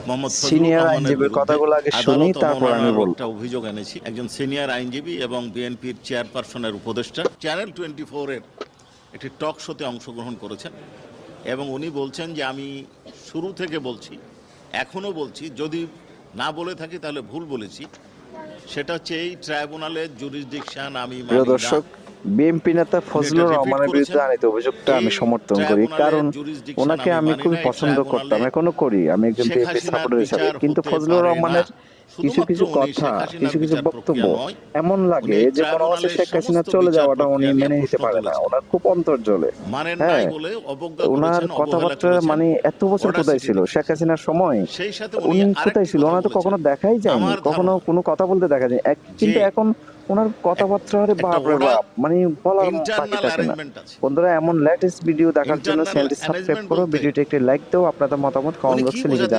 Mohammad Fazlur senior রহমানের আইনজীবীর বিরুদ্ধে কথাগুলো আগে শুনি, আদালত তারপর আমি অবমাননার বলবো। একটা অভিযোগ এনেছি। একজন সিনিয়র আইনজীবী এবং বিএনপির চেয়ারপারসনের উপদেষ্টা চ্যানেল 24-এর একটি টক শোতে অংশগ্রহণ করেছেন এবং উনি বলছেন যে আমি শুরু থেকে বলছি, এখনও বলছি, যদি না বলে থাকি তাহলে ভুল বলেছি। সেটা হচ্ছে এই ট্রাইব্যুনালের জুরিসডিকশন আমি প্রিয় মানি না। দর্শক, বিএনপি নেতা উনি এটা ফজলুর রিপিট রহমানের করেছেন, বিরুদ্ধে আনিত অভিযোগটা এই আমি সমর্থন করি, ট্রাইব্যুনালের কারণ জুরিসডিকশন ওনাকে আমি আমি মানি খুবই না। এই পছন্দ করতাম, ট্রাইব্যুনালে এখনো করি, আমি একজন শেখ বিএনপি হাসিনার সাপোর্টার হিসাবে। বিচার কিন্তু হতে ফজলুর পারে না। রহমানের কিছু শুধুমাত্র কিছু উনি কথা, শেখ হাসিনার কিছু কিছু বিচার বক্তব্য প্রক্রিয়া নয়, এমন উনি লাগে এই যে মনে হচ্ছে ট্রাইব্যুনালের শেখ হাসিনা সমস্ত চলে বিচার যাওয়াটা উনি প্রক্রিয়া নিয়ে মেনে নিতে প্রশ্ন পারে না। তুলেছেন। ওনার খুব অন্তর জ্বলে। মানেন নাই হ্যাঁ, বলে অবজ্ঞা ওনার করেছেন, অবহেলা কথাবার্তা করেছেন, মানে এত বছর অর্ডার কোথায় সিটি ছিল শেখ দেখিয়েছেন। হাসিনার সময়? সেই সাথে উনি উনি কোথায় আরেকটি ছিল? কথা ওনার তো বলেছেন, কখনো দেখাই যায়নি, আমার কখনো ধারণা কোনো কথা বলতে দেখা যায় যে কিন্তু এখন ওনার কথাবার্তা, আরে একটা বাপ রে বাপ, মানে বলার বাকি ইন্টারনাল থাকে না। অ্যারেঞ্জমেন্ট আছে। বন্ধুরা, এমন লেটেস্ট ভিডিও দেখার জন্য ইন্টারনাল চ্যানেলটি সাবস্ক্রাইব অ্যারেঞ্জমেন্ট করো, বলতে ভিডিওটি একটি লাইক দাও, আপনাদের মতামত উনি কমেন্ট কি বক্সে লিখে বোঝাতে